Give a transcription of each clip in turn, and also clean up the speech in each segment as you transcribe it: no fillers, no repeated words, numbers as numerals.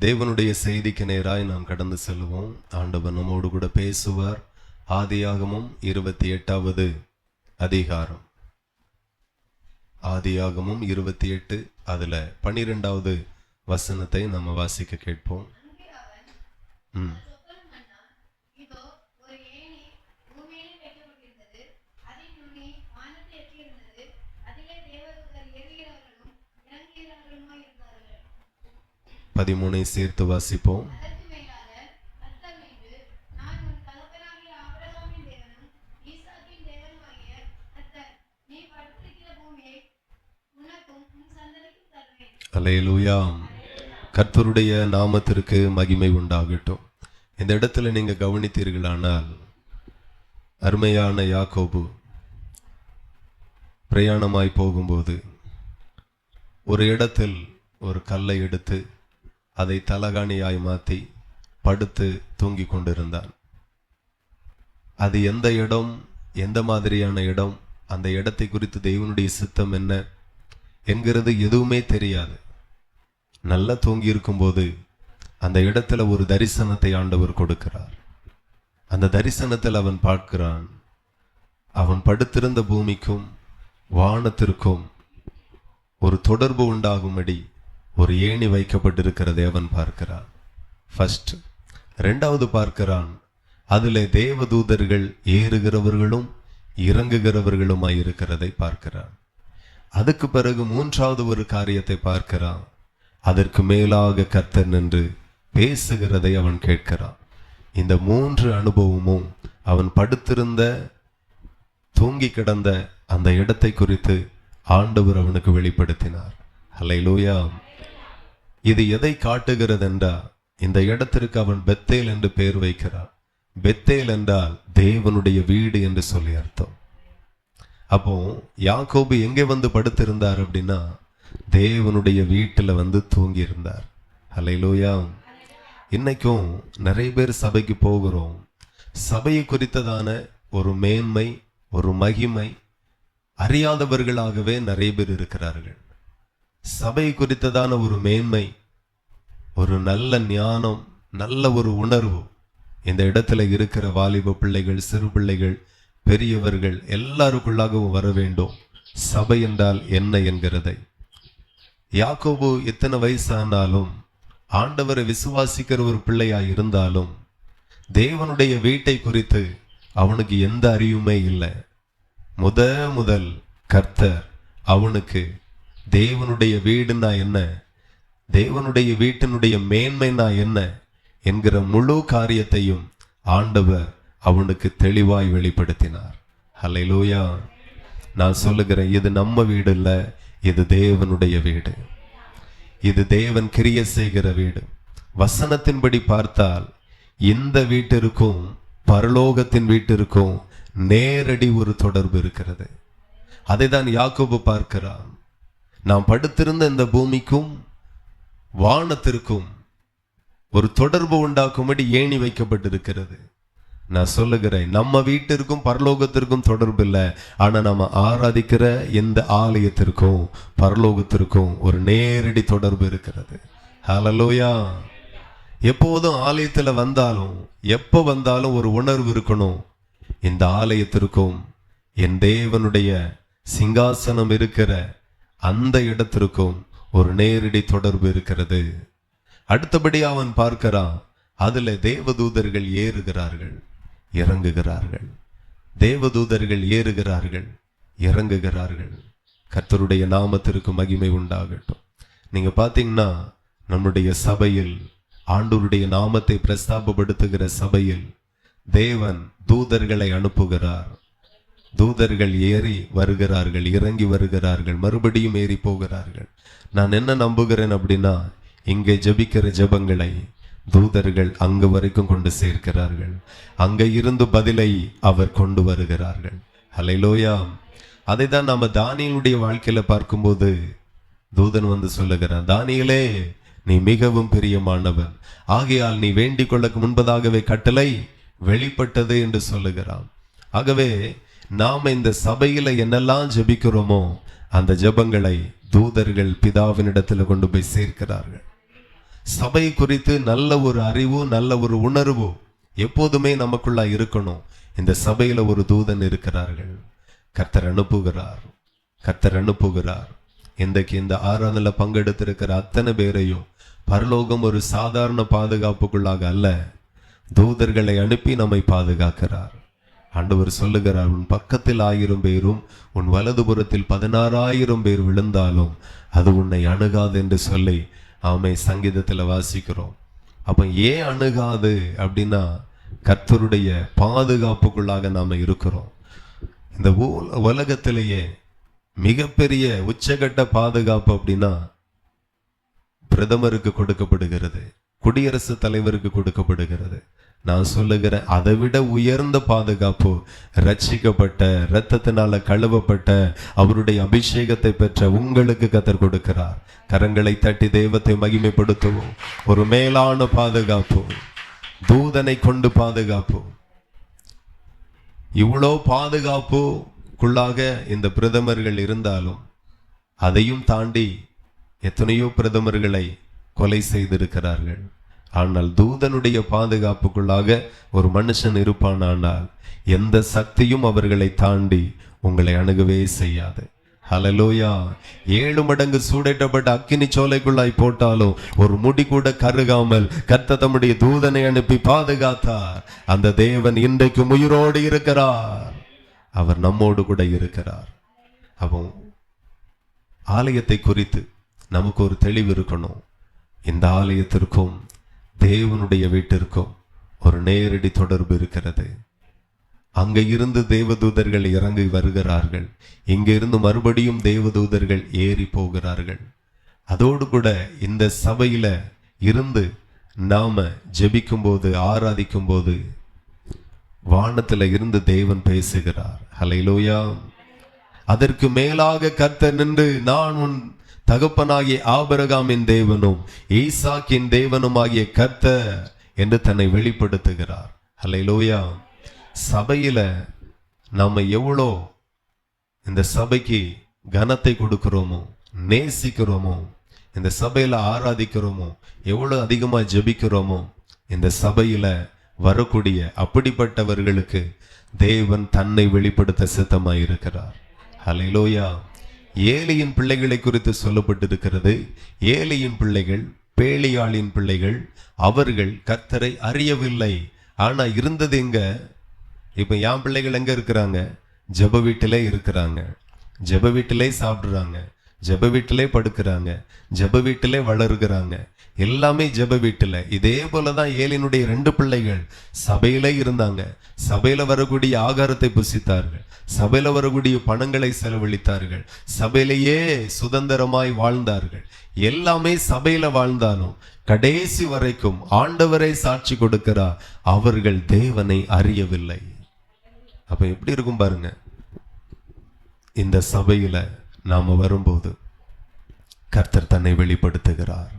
தேவனுடைய செய்திக்கு நேராய் நாம் கடந்து செல்வோம். ஆண்டவர் நம்மோடு கூட பேசுவார். ஆதியாகமம் 28வது அதிகாரம். ஆதியாகமம் 28 அதுல 12வது வசனத்தை நம்ம வாசிக்க கேட்போம். பதிமூணை சேர்த்து வாசிப்போம். அல்லேலூயா. கர்த்தருடைய நாமத்திற்கு மகிமை உண்டாகட்டும். இந்த இடத்துல நீங்க கவனித்தீர்களானால், அருமையான யாக்கோபு பிரயாணமாய் போகும்போது ஒரு இடத்தில் ஒரு கல்லை எடுத்து அதை தலகாணியாய் மாற்றி படுத்து தூங்கி கொண்டிருந்தான். அது எந்த இடம், எந்த மாதிரியான இடம், அந்த இடத்தை குறித்து தேவனுடைய சித்தம் என்ன என்கிறது எதுவுமே தெரியாது. நல்லா தூங்கி இருக்கும்போது அந்த இடத்துல ஒரு தரிசனத்தை ஆண்டவர் கொடுக்கிறார். அந்த தரிசனத்தில் அவன் பார்க்கிறான், அவன் படுத்திருந்த பூமிக்கும் வானத்திற்கும் ஒரு தொடர்பு உண்டாகும்படி ஒரு ஏணி வைக்கப்பட்டிருக்கிறதை அவன் பார்க்கிறான். ஃபர்ஸ்ட். ரெண்டாவது பார்க்கிறான், அதில் தேவதூதர்கள் ஏறுகிறவர்களும் இறங்குகிறவர்களுமாய் இருக்கிறதை பார்க்கிறான். அதுக்கு பிறகு மூன்றாவது ஒரு காரியத்தை பார்க்கிறான். அதற்கு மேலாக கர்த்தர் நின்று பேசுகிறதை அவன் கேட்கிறான். இந்த மூன்று அனுபவமும் அவன் படுத்திருந்த தூங்கி கிடந்த அந்த இடத்தை குறித்து ஆண்டவர் அவனுக்கு வெளிப்படுத்தினார். அல்லேலூயா. இது எதை காட்டுகிறது என்றால், இந்த இடத்திற்கு அவன் பெத்தேல் என்று பெயர் வைக்கிறான். பெத்தேல் என்றால் தேவனுடைய வீடு என்று சொல்லி அர்த்தம். அப்போ யாக்கோபு எங்கே வந்து படுத்திருந்தார் அப்படின்னா, தேவனுடைய வீட்டில் வந்து தூங்கி இருந்தார். அல்லேலூயா. இன்னைக்கும் நிறைய பேர் சபைக்கு போகிறோம். சபையை குறித்ததான ஒரு மேன்மை, ஒரு மகிமை அறியாதவர்களாகவே நிறைய பேர் இருக்கிறார்கள். சபை குறித்ததான ஒரு மேன்மை, ஒரு நல்ல ஞானம், நல்ல ஒரு உணர்வு இந்த இடத்துல இருக்கிற வாலிப பிள்ளைகள், சிறு பிள்ளைகள், பெரியவர்கள் எல்லாருக்குள்ளாகவும் வர வேண்டும். சபை என்றால் என்ன என்கிறதை. யாக்கோபு எத்தனை வயசானாலும், ஆண்டவரை விசுவாசிக்கிற ஒரு பிள்ளையாய் இருந்தாலும், தேவனுடைய வீட்டை குறித்து அவனுக்கு எந்த அறிவுமே இல்லை. முதல் கர்த்தர் அவனுக்கு தேவனுடைய வீடுனா என்ன, தேவனுடைய வீட்டினுடைய மேன்மைனா என்ன என்கிற முழு காரியத்தையும் ஆண்டவர் அவனுக்கு தெளிவாய் வெளிப்படுத்தினார். அல்லேலூயா. நான் சொல்லுகிறேன், இது நம்ம வீடு இல்லை, இது தேவனுடைய வீடு. இது தேவன் கிரியை செய்கிற வீடு. வசனத்தின்படி பார்த்தால் இந்த வீட்டிற்கும் பரலோகத்தின் வீட்டிற்கும் நேரடி ஒரு தொடர்பு இருக்கிறது. அதை தான் யாக்கோபு பார்க்கிறான். நாம் படுத்திருந்த இந்த பூமிக்கும் வானத்திற்கும் ஒரு தொடர்பு உண்டாக்கும்படி ஏணி வைக்கப்பட்டிருக்கிறது. நான் சொல்லுகிறேன், நம்ம வீட்டிற்கும் பரலோகத்திற்கும் தொடர்பு இல்லை. ஆனா நம்ம ஆராதிக்கிற இந்த ஆலயத்திற்கும் பரலோகத்திற்கும் ஒரு நேரடி தொடர்பு இருக்கிறது. ஹல்லேலூயா. எப்போதும் ஆலயத்துல வந்தாலும், எப்போ வந்தாலும் ஒரு உணர்வு இருக்கணும், இந்த ஆலயத்திற்கும் என் தேவனுடைய சிங்காசனம் இருக்கிற அந்த இடத்திற்கும் ஒரு நேரடி தொடர்பு இருக்கிறது. அடுத்தபடி அவன் பார்க்கிறான், அதுல தேவதூதர்கள் ஏறுகிறார்கள், இறங்குகிறார்கள். தேவதூதர்கள் ஏறுகிறார்கள், இறங்குகிறார்கள். கர்த்தருடைய நாமத்திற்கு மகிமை உண்டாகட்டும். நீங்க பாத்தீங்கன்னா, நம்முடைய சபையில், ஆண்டவருடைய நாமத்தை பிரஸ்தாபப்படுத்துகிற சபையில் தேவன் தூதர்களை அனுப்புகிறார். தூதர்கள் ஏறி வருகிறார்கள், இறங்கி வருகிறார்கள், மறுபடியும் ஏறி போகிறார்கள். நான் என்ன நம்புகிறேன் அப்படின்னா, இங்கே ஜெபிக்கிற ஜெபங்களை தூதர்கள் அங்கு வரைக்கும் கொண்டு சேர்க்கிறார்கள். அங்க இருந்து பதிலை அவர் கொண்டு வருகிறார்கள். அல்லேலூயா. அதை தான் நாம தானியேலுடைய வாழ்க்கையில பார்க்கும்போது தூதன் வந்து சொல்லுகிறான், தானியேலே, நீ மிகவும் பிரியமானவன், ஆகையால் நீ வேண்டிக் கொள்ள முன்பதாகவே கட்டளை வெளிப்பட்டது என்று சொல்லுகிறான். ஆகவே நாம இந்த சபையில என்னெல்லாம் ஜெபிக்கிறோமோ அந்த ஜெபங்களை தூதர்கள் பிதாவினிடத்தில் கொண்டு போய் சேர்க்கிறார்கள். சபை குறித்து நல்ல ஒரு அறிவு, நல்ல ஒரு உணர்வு எப்போதுமே நமக்குள்ள இருக்கணும். இந்த சபையில ஒரு தூதன் இருக்கிறார்கள், கர்த்தர் அனுப்புகிறார். இன்றைக்கு இந்த ஆராதனையில பங்கெடுத்திருக்கிற அத்தனை பேரையும் பரலோகம் ஒரு சாதாரண பாதுகாப்புக்குள்ளாக அல்ல, தூதர்களை அனுப்பி நம்மை பாதுகாக்கிறார். ஆண்டவர் சொல்லுகிறார், உன் பக்கத்தில் 1000 பேரும் உன் வலதுபுறத்தில் 16,000 பேர் விழுந்தாலும் அது உன்னை அணுகாது என்று சொல்லி ஆமை சங்கீதத்தில் வாசிக்கிறோம். அப்ப ஏன் அணுகாது அப்படின்னா, கர்த்தருடைய பாதுகாப்புக்குள்ளாக நாம இருக்கிறோம். இந்த உலகத்திலேயே மிகப்பெரிய உச்சகட்ட பாதுகாப்பு அப்படின்னா பிரதமருக்கு கொடுக்கப்படுகிறது, குடியரசுத் தலைவருக்கு கொடுக்கப்படுகிறது. நான் சொல்லுகிறேன், அதை விட உயர்ந்த பாதுகாப்பு ரட்சிக்கப்பட்ட, இரத்தத்தினால கழுவப்பட்ட, அவருடைய அபிஷேகத்தை பெற்ற உங்களுக்கு கர்த்தர் கொடுக்கிறார். கரங்களை தட்டி தெய்வத்தை மகிமைப்படுத்துவோம். ஒரு மேலான பாதுகாப்பு, தூதனை கொண்டு பாதுகாப்பு. இவ்வளோ பாதுகாப்புக்குள்ளாக இந்த பிரதமர்கள் இருந்தாலும் அதையும் தாண்டி எத்தனையோ பிரதமர்களை கொலை செய்திருக்கிறார்கள். ஆனால் தூதனுடைய பாதுகாப்புக்குள்ளாக ஒரு மனுஷன் இருப்பானால் எந்த சக்தியும் அவர்களை தாண்டி உங்களை அணுகவே செய்யாது. ஹல்லேலூயா. 7 மடங்கு சூடேற்றப்பட்ட அக்கினி சோலைக்குள்ளாய் போட்டாலும் ஒரு முடி கூட கருகாமல் கர்த்தர் தம்முடைய தூதனை அனுப்பி பாதுகாத்தார். அந்த தேவன் இன்றைக்கும் உயிரோடு இருக்கிறார், அவர் நம்மோடு கூட இருக்கிறார். அப்போ ஆலயத்தை குறித்து நமக்கு ஒரு தெளிவு இருக்கணும். இந்த ஆலயத்திற்கும் தேவனுடைய வீட்டிற்கும் ஒரு நேரடி தொடர்பு இருக்கிறது. அங்க இருந்து தேவதூதர்கள் இறங்கி வருகிறார்கள், இங்க இருந்து மறுபடியும் தேவதூதர்கள் ஏறி போகிறார்கள். அதோடு கூட இந்த சபையில இருந்து நாம ஜெபிக்கும் போது, ஆராதிக்கும் போது வானத்துல இருந்து தேவன் பேசுகிறார். ஹல்லேலூயா. அதற்கு மேலாக கர்த்தர் நின்று, நான் உன் தகப்பனாகிய ஆபிரகாமின் தேவனும் ஈசாக்கின் தேவனும் ஆகிய கர்த்தர் என்று தன்னை வெளிப்படுத்துகிறார். ஹல்லேலூயா. சபையில நாம எவ்வளோ இந்த சபைக்கு கனத்தை கொடுக்கிறோமோ, நேசிக்கிறோமோ, இந்த சபையில ஆராதிக்கிறோமோ, எவ்வளவு அதிகமா ஜெபிக்கிறோமோ, இந்த சபையில வரக்கூடிய அப்படிப்பட்டவர்களுக்கு தேவன் தன்னை வெளிப்படுத்த சித்தமாய் இருக்கிறார். ஹல்லேலூயா. ஏலியின் பிள்ளைகளை குறித்து சொல்லப்பட்டிருக்கிறது. ஏலியின் பிள்ளைகள், பேலியாளின் பிள்ளைகள், அவர்கள் கர்த்தரை அறியவில்லை. ஆனா இருந்தது எங்க? இப்ப என் பிள்ளைகள் எங்க இருக்கிறாங்க? ஜெப வீட்டிலே இருக்கிறாங்க, ஜெப வீட்டிலே சாப்பிடுறாங்க, ஜெப வீட்டிலே படுக்கிறாங்க, ஜெப வீட்டிலே வளருகிறாங்க, எல்லாமே ஜெப வீட்டில. இதே போலதான் ஏலினுடைய 2 பிள்ளைகள் சபையிலே இருந்தாங்க. சபையில வரக்கூடிய ஆகாரத்தை புசித்தார்கள், சபையில வரக்கூடிய பணங்களை செலவழித்தார்கள், சபையிலேயே சுதந்திரமாய் வாழ்ந்தார்கள். எல்லாமே சபையில வாழ்ந்தாலும் கடைசி வரைக்கும் ஆண்டவரை சாட்சி கொடுக்கிறார், அவர்கள் தேவனை அறியவில்லை. அப்ப எப்படி இருக்கும் பாருங்க. இந்த சபையில நாம வரும்போது கர்த்தர் தன்னை வெளிப்படுத்துகிறார்.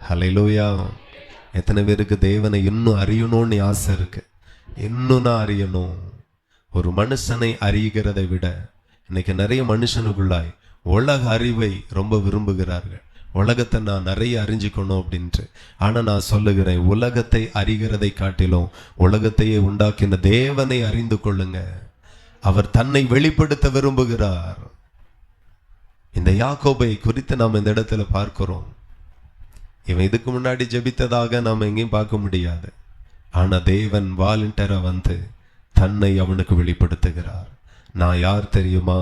ஹல்லேலூயா. எத்தனை பேருக்கு தேவனை இன்னும் அறியணும்னு ஆசை இருக்கு? இன்னும் நான் அறியணும். ஒரு மனுஷனை அறிகிறதை விட இன்னைக்கு நிறைய மனுஷனுக்குள்ளாய் உலக அறிவை ரொம்ப விரும்புகிறார்கள். உலகத்தை நான் நிறைய அறிஞ்சிக்கணும் அப்படின்ட்டு. ஆனா நான் சொல்லுகிறேன், உலகத்தை அறிகிறதை காட்டிலும் உலகத்தையே உண்டாக்கின தேவனை அறிந்து கொள்ளுங்க. அவர் தன்னை வெளிப்படுத்த விரும்புகிறார். இந்த யாக்கோபை குறித்து நாம் இந்த இடத்துல பார்க்கிறோம். இவன் இதுக்கு முன்னாடி ஜெபித்ததாக நாம் எங்கேயும் பார்க்க முடியாது. ஆனா தேவன் வாலண்டியரா வந்து தன்னை அவனுக்கு வெளிப்படுத்துகிறார். நான் யார் தெரியுமா?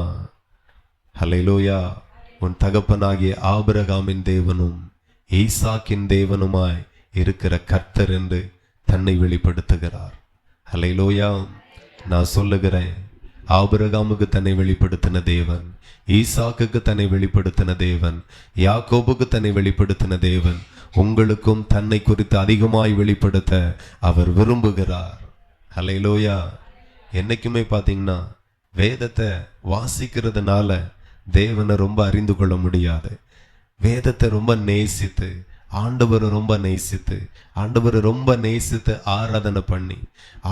ஹல்லேலூயா. உன் தகப்பனாகிய ஆபிரகாமின் தேவனும் ஈசாக்கின் தேவனுமாய் இருக்கிற கர்த்தர் என்று தன்னை வெளிப்படுத்துகிறார். ஹல்லேலூயா. நான் சொல்லுகிறேன், ஆபிரகாமுக்கு தன்னை வெளிப்படுத்தின தேவன், ஈசாக்குக்கு தன்னை வெளிப்படுத்தின தேவன், யாக்கோபுக்கு தன்னை வெளிப்படுத்தின தேவன் உங்களுக்கும் தன்னை குறித்து அதிகமாய் வெளிப்படுத்த அவர் விரும்புகிறார். ஹல்லேலூயா. என்னைக்குமே பார்த்தீங்கன்னா வேதத்தை வாசிக்கிறதுனால தேவனை ரொம்ப அறிந்து கொள்ள முடியாது. வேதத்தை ரொம்ப நேசித்து, ஆண்டவரை ரொம்ப நேசித்து, ஆண்டவரை ரொம்ப நேசித்து ஆராதனை பண்ணி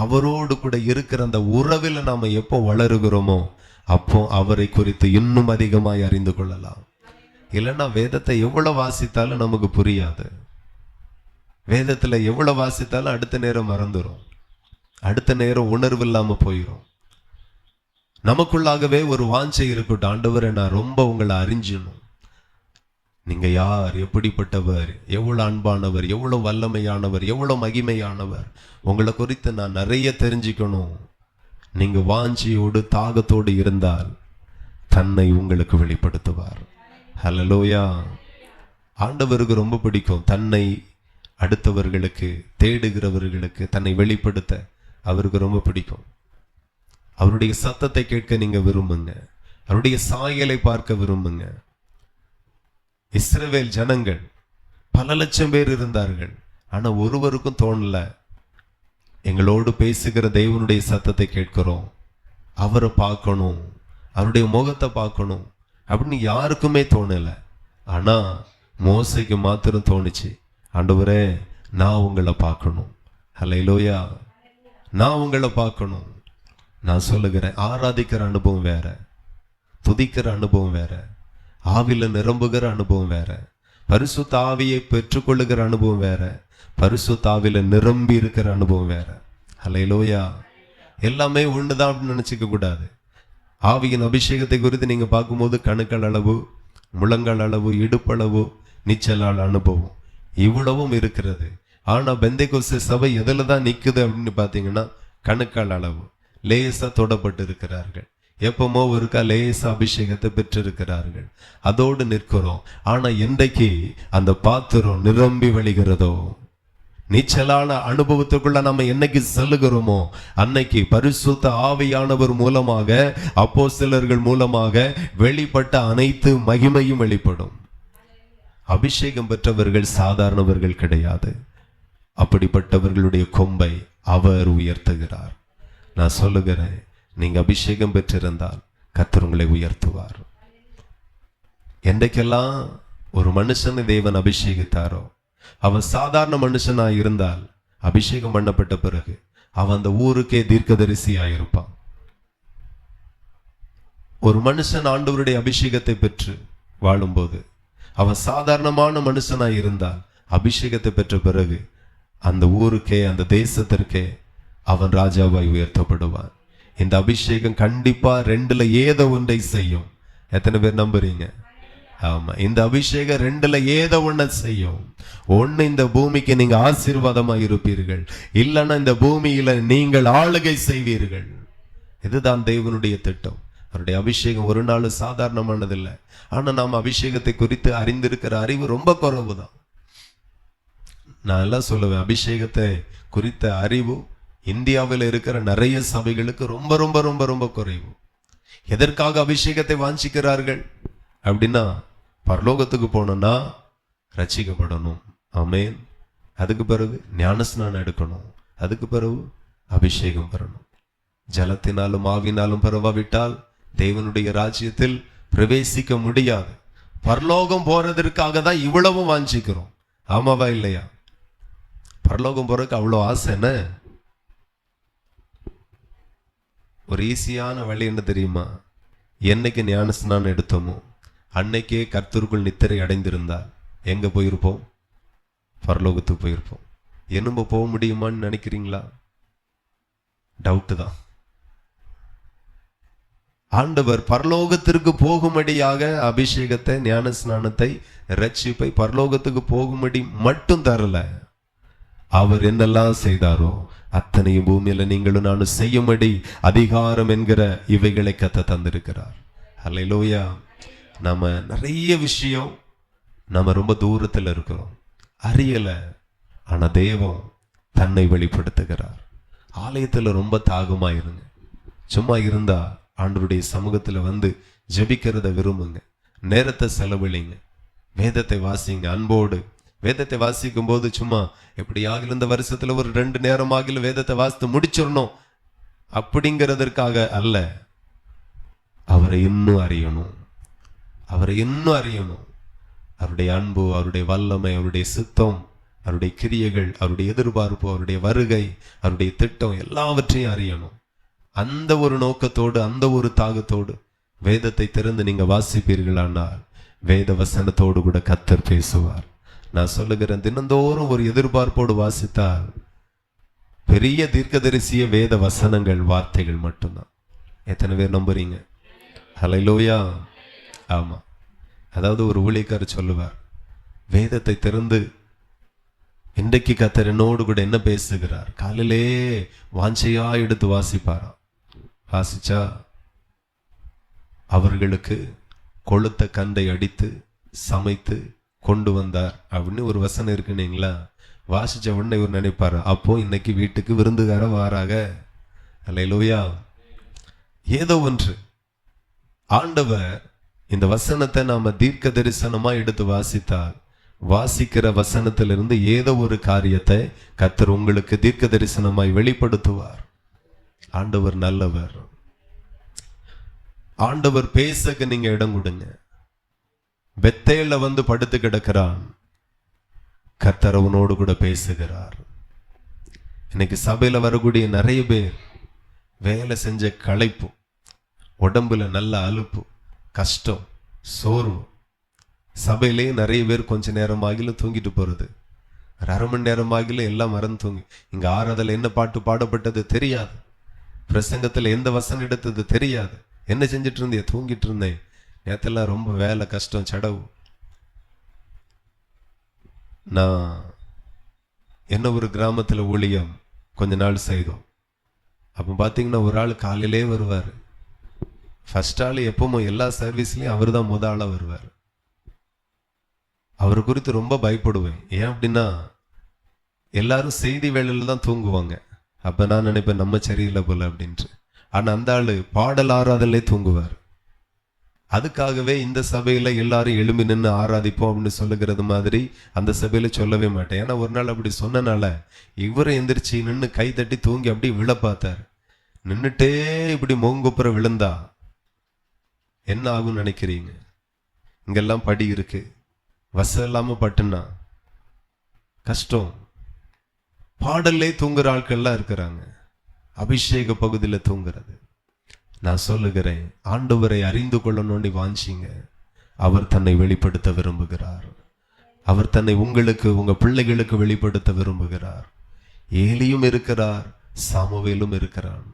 அவரோடு கூட இருக்கிற அந்த உறவில் நாம எப்போ வளருகிறோமோ அப்போ அவரை குறித்து இன்னும் அதிகமாய் அறிந்து கொள்ளலாம். இல்லைன்னா வேதத்தை எவ்வளவு வாசித்தாலும் நமக்கு புரியாது. வேதத்துல எவ்வளவு வாசித்தாலும் அடுத்த நேரம் மறந்துடும், அடுத்த நேரம் உணர்வு இல்லாம போயிடும். நமக்குள்ளாகவே ஒரு வாஞ்சை இருக்கட்டும், ஆண்டவரை நான் ரொம்ப உங்களை அறிஞ்சணும், நீங்க யார், எப்படிப்பட்டவர், எவ்வளவு அன்பானவர், எவ்வளவு வல்லமையானவர், எவ்வளவு மகிமையானவர், உங்களை குறித்து நான் நிறைய தெரிஞ்சுக்கணும். நீங்க வாஞ்சியோடு தாகத்தோடு இருந்தால் தன்னை உங்களுக்கு வெளிப்படுத்துவார். ஹல்லேலூயா. ஆண்டவருக்கு ரொம்ப பிடிக்கும் தன்னை அடுத்தவர்களுக்கு, தேடுகிறவர்களுக்கு தன்னை வெளிப்படுத்த அவருக்கு ரொம்ப பிடிக்கும். அவருடைய சத்தத்தை கேட்க நீங்க விரும்புங்க, அவருடைய சாயலை பார்க்க விரும்புங்க. இஸ்ரவேல் ஜனங்கள் பல லட்சம் பேர் இருந்தார்கள், ஆனா ஒருவருக்கும் தோணல எங்களோடு பேசுகிற தேவனுடைய சத்தத்தை கேட்கிறோம், அவரை பார்க்கணும், அவருடைய முகத்தை பார்க்கணும் அப்படின்னு யாருக்குமே தோணல. ஆனா மோசைக்கு மாத்திரம் தோணுச்சு, ஆண்டவரே நான் உங்களை பார்க்கணும். ஹல்லேலூயா. நான் உங்களை பார்க்கணும். நான் சொல்லுகிறேன், ஆராதிக்கிற அனுபவம் வேற, துதிக்கிற அனுபவம் வேற, ஆவில நிரம்புகிற அனுபவம் வேற, பரிசுத்த ஆவியை பெற்றுக்கொள்ளுகிற அனுபவம் வேற, பரிசுத்த ஆவில நிரம்பி இருக்கிற அனுபவம் வேற. ஹல்லேலூயா. எல்லாமே ஒண்ணுதான் அப்படின்னு நினைச்சுக்க கூடாது. ஆவியின் அபிஷேகத்தை குறித்து நீங்க பார்க்கும்போது கணுக்கள் அளவு, முழங்கால் அளவு, இடுப்பளவு, நீச்சலால் அனுபவம் இவ்வளவும் இருக்கிறது. ஆனா பெந்தேகோஸ்தே சபை எதுல தான் நிக்குது அப்படின்னு பாத்தீங்கன்னா கணுக்கால் அளவு, லேசா தொடப்பட்டு இருக்கிறார்கள், எப்பமோ ஒருக்கா லேச அபிஷேகத்தை பெற்றிருக்கிறார்கள், அதோடு நிற்கிறோம். ஆனா என்றைக்கு அந்த பாத்திரம் நிரம்பி வழிகிறதோ, நீச்சலான அனுபவத்துக்குள்ள நம்ம என்னைக்கு செல்லுகிறோமோ அன்னைக்கு பரிசுத்த ஆவியானவர் மூலமாக, அப்போஸ்தலர்கள் மூலமாக வெளிப்பட்ட அனைத்து மகிமையும் வெளிப்படும். அபிஷேகம் பெற்றவர்கள் சாதாரணவர்கள் கிடையாது. அப்படிப்பட்டவர்களுடைய கொம்பை அவர் உயர்த்துகிறார். நான் சொல்லுகிறேன், நீங்க அபிஷேகம் பெற்றிருந்தால் கர்த்தர் உங்களை உயர்த்துவார். என்றைக்கெல்லாம் ஒரு மனுஷனை தேவன் அபிஷேகித்தாரோ, அவன் சாதாரண மனுஷனா இருந்தால் அபிஷேகம் பண்ணப்பட்ட பிறகு அவன் அந்த ஊருக்கே தீர்க்கதரிசியாயிருப்பான். ஒரு மனுஷன் ஆண்டவருடைய அபிஷேகத்தை பெற்று வாழும்போது அவன் சாதாரணமான மனுஷனா இருந்தால் அபிஷேகத்தை பெற்ற பிறகு அந்த ஊருக்கே, அந்த தேசத்திற்கே அவன் ராஜாவாய் உயர்த்தப்படுவான். இந்த அபிஷேகம் கண்டிப்பா ரெண்டுல ஏதோ ஒன்றை செய்யும். எத்தனை பேர் நம்புறீங்க? ஆமா, இந்த அபிஷேகம் ரெண்டுல ஏதோ ஒன்றை செய்யும். ஒண்ணு, இந்த பூமிக்கு நீங்க ஆசீர்வாதமா இருப்பீர்கள், இல்லைன்னா இந்த பூமியில நீங்கள் ஆளுகை செய்வீர்கள். இதுதான் தேவனுடைய திட்டம். அவருடைய அபிஷேகம் ஒரு நாள் சாதாரணமானதில்லை. ஆனா நாம் அபிஷேகத்தை குறித்து அறிந்திருக்கிற அறிவு ரொம்ப குறைவுதான். நான் எல்லாம் சொல்லுவேன், அபிஷேகத்தை குறித்த அறிவு இந்தியாவில் இருக்கிற நிறைய சபைகளுக்கு ரொம்ப ரொம்ப ரொம்ப ரொம்ப குறைவு. எதற்காக அபிஷேகத்தை வாஞ்சிக்கிறார்கள் அப்படின்னா, பரலோகத்துக்கு போனோம்னா ரட்சிக்கப்படணும், ஆமென். அதுக்கு பிறகு ஞானஸ்நானம் எடுக்கணும், அதுக்கு பிறகு அபிஷேகம் பெறணும். ஜலத்தினாலும் ஆவினாலும் பரவாவிட்டால் தேவனுடைய ராஜ்யத்தில் பிரவேசிக்க முடியாது. பரலோகம் போறதற்காக தான் இவ்வளவும் வாஞ்சிக்கிறோம், ஆமாவா இல்லையா? பரலோகம் போறதுக்கு அவ்வளோ ஆசை என்ன? ஒரு ஈஸியான வழி என்ன தெரியுமா? என்னைக்கு ஞானஸ்நானம் எடுத்தோமோ அன்னைக்கே கர்த்தருக்குள் நித்திரை அடைந்திருந்தால் எங்க போயிருப்போம்? பரலோகத்துக்கு போயிருப்போம். என்னமோ போக முடியுமான்னு நினைக்கிறீங்களா? டவுட்டு தான். ஆண்டவர் பரலோகத்திற்கு போகும்படியாக அபிஷேகத்தை, ஞானஸ்நானத்தை, ரட்சிப்பை பரலோகத்துக்கு போகும்படி மட்டும் தரல. அவர் என்னெல்லாம் செய்தாரோ அத்தனையும் பூமியில நீங்களும் நானும் செய்யும்படி அதிகாரம் என்கிற இவைகளை கத்த தந்திருக்கிறார். ஹல்லேலூயா. நம்ம நிறைய விஷயம் நம்ம ரொம்ப தூரத்துல இருக்கிறோம், அறியல. ஆனா தேவன் தன்னை வெளிப்படுத்துகிறார். ஆலயத்துல ரொம்ப தாகமா இருங்க. சும்மா இருந்தா ஆண்டவருடைய சமூகத்துல வந்து ஜெபிக்கிறத விரும்புங்க, நேரத்தை செலவழிங்க, வேதத்தை வாசிங்க அன்போடு. வேதத்தை வாசிக்கும் போது சும்மா எப்படியாக இந்த வருஷத்துல ஒரு 2 நேரமாக வேதத்தை வாசித்து முடிச்சிடணும் அப்படிங்கிறதற்காக அல்ல. அவரை இன்னும் அறியணும், அவரை இன்னும் அறியணும். அவருடைய அன்பு, அவருடைய வல்லமை, அவருடைய சித்தம், அவருடைய கிரியைகள், அவருடைய எதிர்பார்ப்பு, அவருடைய வருகை, அவருடைய திட்டம் எல்லாவற்றையும் அறியணும். அந்த ஒரு நோக்கத்தோடு, அந்த ஒரு தாகத்தோடு வேதத்தை திறந்து நீங்க வாசிப்பீர்களானால் வேத வசனத்தோடு கூட கர்த்தர் பேசுவார். நான் சொல்லுகிறேன், தினந்தோறும் ஒரு எதிர்பார்ப்போடு வாசித்தால் பெரிய தீர்க்கதரிசிய வேத வசனங்கள், வார்த்தைகள் மட்டும்தான். எத்தனை பேர் நம்புறீங்க? ஹல்லேலூயா. ஆமா. அதாவது ஒரு ஊழியக்காரர் சொல்லுவார், வேதத்தை திறந்து இன்றைக்கு கர்த்தர் என்னோடு கூட என்ன பேசுகிறார் காலையிலே வாஞ்சையா எடுத்து வாசிப்பாராம். வாசிச்சா அவர்களுக்கு கொளுத்த கந்தை அடித்து சமைத்து கொண்டு வந்தார் அப்படின்னு ஒரு வசனம் இருக்குன்னீங்களா? வாசிச்ச உடனே இவர் நினைப்பாரு, அப்போ இன்னைக்கு வீட்டுக்கு விருந்துகார வாராக. அல்லேலூயா. ஏதோ ஒன்று ஆண்டவர் இந்த வசனத்தை நாம தீர்க்க தரிசனமா எடுத்து வாசித்தால், வாசிக்கிற வசனத்திலிருந்து ஏதோ ஒரு காரியத்தை கர்த்தர் உங்களுக்கு தீர்க்க தரிசனமாய் வெளிப்படுத்துவார். ஆண்டவர் நல்லவர். ஆண்டவர் பேசக்கு நீங்க இடம் கொடுங்க. பெத்தேல்ல வந்து படுத்து கிடக்கிறான், கர்த்தர் அவனோடு கூட பேசுகிறார். இன்னைக்கு சபையில வரக்கூடிய நிறைய பேர் வேலை செஞ்ச களைப்பு, உடம்புல நல்ல அலுப்பு, கஷ்டம், சோர்வு. சபையிலே நிறைய பேர் கொஞ்ச நேரம் ஆகிலும் தூங்கிட்டு போறது, அரை மணி நேரம் ஆகிலும் எல்லாம் மறந்து தூங்கி. இங்க ஆறாவதுல என்ன பாட்டு பாடப்பட்டது தெரியாது, பிரசங்கத்துல எந்த வசனம் எடுத்தது தெரியாது. என்ன செஞ்சிட்டு இருந்தே? தூங்கிட்டு இருந்தேன். நேரத்தெல்லாம் ரொம்ப வேலை, கஷ்டம், சடவு. நான் என்ன ஒரு கிராமத்துல ஊழியம் கொஞ்ச நாள் செய்தோம். அப்ப பாத்தீங்கன்னா ஒரு ஆள் காலையிலே வருவார். ஃபர்ஸ்ட் ஆள் எப்பவும் எல்லா சர்வீஸ்லயும் அவர் தான் முத ஆளா வருவார். அவரை குறித்து ரொம்ப பயப்படுவேன். ஏன் அப்படின்னா எல்லாரும் செய்தி வேளையில தான் தூங்குவாங்க. அப்ப நான் நினைப்பேன் நம்ம சரியில்லை போல அப்படின்ட்டு. ஆனா அந்த ஆளு பாடல் ஆராதலே தூங்குவார். அதுக்காகவே இந்த சபையில எல்லாரும் எழும்பி நின்று ஆராதிப்போம் அப்படின்னு சொல்லுகிறது மாதிரி அந்த சபையில சொல்லவே மாட்டேன். ஏன்னா ஒரு நாள் அப்படி சொன்னனால இவரை எந்திரிச்சு நின்று கை தட்டி தூங்கி அப்படி விழ பார்த்தார். நின்னுட்டே இப்படி மோங்குப்புற விழுந்தா என்ன ஆகும் நினைக்கிறீங்க? இங்கெல்லாம் படி இருக்கு, வசம் இல்லாம பட்டுனா கஷ்டம். பாடல்லே தூங்குற ஆட்கள்லாம் இருக்கிறாங்க, அபிஷேக பகுதியில தூங்குறது. நான் சொல்லுகிறேன், ஆண்டவரை அறிந்து கொள்ளணும்னு வாஞ்சிங்க. அவர் தன்னை வெளிப்படுத்த விரும்புகிறார். அவர் தன்னை உங்களுக்கு, உங்க பிள்ளைகளுக்கு வெளிப்படுத்த விரும்புகிறார். ஏலியும் இருக்கிறார், சாமுவேலும் இருக்கிறான்.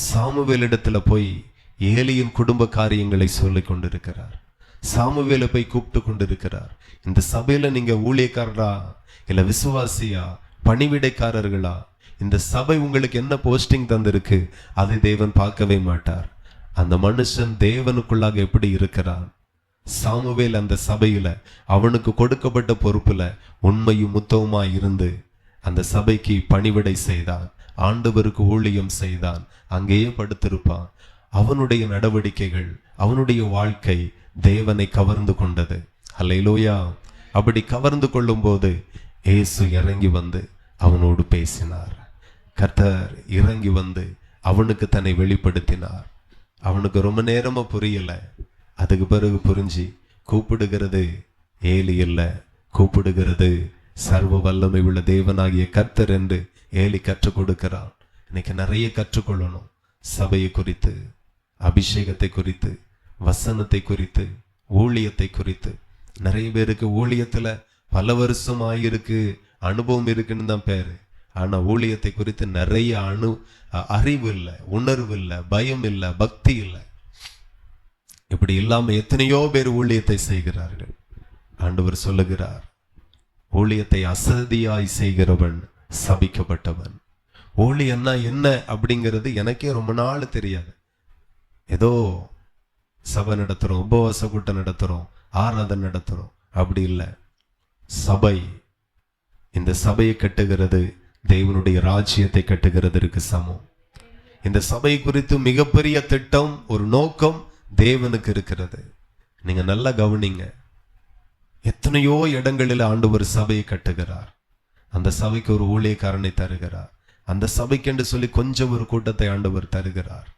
சாமுவேலிடத்துல போய் ஏலியின் குடும்ப காரியங்களை சொல்லிக் கொண்டிருக்கிறார். சாமுவேலை போய் கூப்பிட்டு கொண்டிருக்கிறார். இந்த சபையில நீங்க ஊழியக்காரரா இல்ல விசுவாசியா, பணிவிடைக்காரர்களா? இந்த சபை உங்களுக்கு என்ன போஸ்டிங் தந்திருக்கு அதை தேவன் பார்க்கவே மாட்டார். அந்த மனுஷன் தேவனுக்குள்ளாக எப்படி இருக்கிறான்? சாமுவேல் அந்த சபையில அவனுக்கு கொடுக்கப்பட்ட பொறுப்புல உண்மையும் முத்தவுமா இருந்து அந்த சபைக்கு பணிவிடை செய்தான், ஆண்டவருக்கு ஊழியம் செய்தான். அங்கேயே படுத்திருப்பான். அவனுடைய நடவடிக்கைகள், அவனுடைய வாழ்க்கை தேவனை கவர்ந்து கொண்டது. அல்லேலூயா. அப்படி கவர்ந்து கொள்ளும் போது இயேசு இறங்கி வந்து அவனோடு பேசினார். கர்த்தர் இறங்கி வந்து அவனுக்கு தன்னை வெளிப்படுத்தினார். அவனுக்கு ரொம்ப நேரமா புரியல. அதுக்கு பிறகு புரிஞ்சு, கூப்பிடுகிறது ஏலி இல்ல, கூப்பிடுகிறது சர்வ வல்லமை உள்ள தேவனாகிய கர்த்தர் என்று ஏலி கற்றுக் கொடுக்கிறான். இன்னைக்கு நிறைய கற்றுக்கொள்ளணும். சபையை குறித்து, அபிஷேகத்தை குறித்து, வசனத்தை குறித்து, ஊழியத்தை குறித்து. நிறைய பேருக்கு ஊழியத்துல பல வருஷம் ஆகிருக்கு, அனுபவம் இருக்குன்னு தான் பேரு. ஆனா ஊழியத்தை குறித்து நிறைய அறிவு இல்லை, உணர்வு இல்லை, பயம் இல்லை, பக்தி இல்லை. இப்படி இல்லாம எத்தனையோ பேர் ஊழியத்தை செய்கிறார்கள். ஆண்டவர் சொல்லுகிறார், ஊழியத்தை அசதியாய் செய்கிறவன் சபிக்கப்பட்டவன். ஊழியன்னா என்ன அப்படிங்கிறது எனக்கே ரொம்ப நாள் தெரியாது. ஏதோ சபை நடத்துறோம், உபவாச கூட்டம் நடத்துறோம், ஆராதனை நடத்துறோம், அப்படி இல்லை. சபை, இந்த சபையை கட்டுகிறது தேவனுடைய ராஜ்யத்தை கட்டுகிறதற்கு சமம். இந்த சபை குறித்து மிகப்பெரிய திட்டம், ஒரு நோக்கம் தேவனுக்கு இருக்கிறது. நீங்க நல்லா கவனிங்க. எத்தனையோ இடங்களில் ஆண்டவர் சபையை கட்டுகிறார். அந்த சபைக்கு ஒரு ஊழியக்காரனை தருகிறார். அந்த சபைக்கு என்று சொல்லி கொஞ்சம் ஒரு கூட்டத்தை ஆண்டவர் தருகிறார்.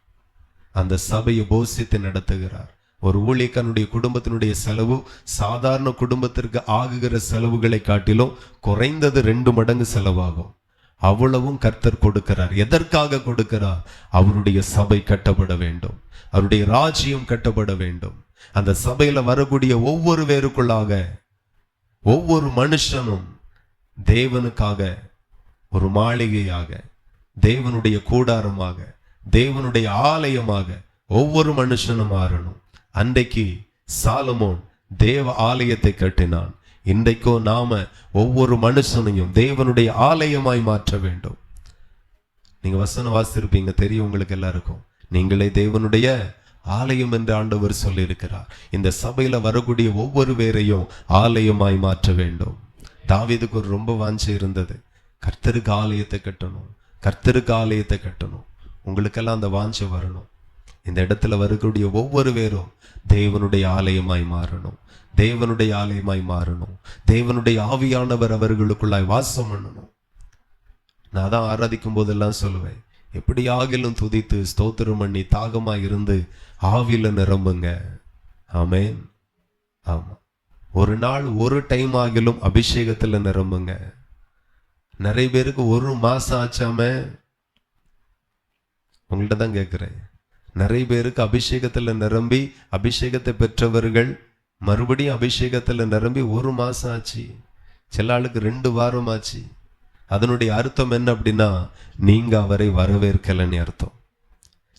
அந்த சபையை போஷித்து நடத்துகிறார். ஒரு ஊழியக்காரனுடைய குடும்பத்தினுடைய செலவு சாதாரண குடும்பத்திற்கு ஆகுகிற செலவுகளை காட்டிலும் குறைந்தது 2 மடங்கு செலவாகும். அவ்வளவும் கர்த்தர் கொடுக்கிறார். எதற்காக கொடுக்கிறார்? அவருடைய சபை கட்டப்பட வேண்டும், அவருடைய ராஜ்யம் கட்டப்பட வேண்டும். அந்த சபையில வரக்கூடிய ஒவ்வொரு பேருக்குள்ளாக ஒவ்வொரு மனுஷனும் தேவனுக்காக ஒரு மாளிகையாக, தேவனுடைய கூடாரமாக, தேவனுடைய ஆலயமாக ஒவ்வொரு மனுஷனும் மாறணும். அன்றைக்கு சாலமோன் தேவ ஆலயத்தை கட்டினான். இன்றைக்கோ நாம ஒவ்வொரு மனுஷனையும் தேவனுடைய ஆலயமாய் மாற்ற வேண்டும். நீங்க வசனம் வாசிருப்பீங்க, தெரியும் உங்களுக்கு எல்லாருக்கும். நீங்களே தேவனுடைய ஆலயம் என்று ஆண்டவர் சொல்லி இருக்கிறார். இந்த சபையில வரக்கூடிய ஒவ்வொரு பேரையும் ஆலயமாய் மாற்ற வேண்டும். தாவீதுக்கு ஒரு ரொம்ப வாஞ்சை இருந்தது, கர்த்தருக்கு ஆலயத்தை கட்டணும், கர்த்தருக்கு ஆலயத்தை கட்டணும். உங்களுக்கெல்லாம் அந்த வாஞ்சை வரணும். இந்த இடத்துல வரக்கூடிய ஒவ்வொரு பேரும் தேவனுடைய ஆலயமாய் மாறணும், தேவனுடைய ஆலயமாய் மாறணும். தேவனுடைய ஆவியானவர் அவர்களுக்குள்ளாய் வாசம் பண்ணணும். நான் தான் ஆராதிக்கும் போதெல்லாம் சொல்லுவேன், எப்படி ஆகிலும் துதித்து ஸ்தோத்திரம் பண்ணி தாகமாய் இருந்து ஆவில நிரம்புங்க. ஆமேன். ஆமா, ஒரு நாள் ஒரு டைம் ஆகிலும் அபிஷேகத்துல நிரம்புங்க. நிறைய பேருக்கு ஒரு மாசம் ஆச்சாம, உங்கள்கிட்ட தான் கேட்கிறேன். நிறைய பேருக்கு அபிஷேகத்துல நிரம்பி அபிஷேகத்தை பெற்றவர்கள் மறுபடியும் அபிஷேகத்துல நிரம்பி ஒரு மாசம் ஆச்சு, சில ஆளுக்கு 2 வாரம் ஆச்சு. அதனுடைய அர்த்தம் என்ன அப்படின்னா, நீங்க அவரை வரவேற்கலன்னு அர்த்தம்,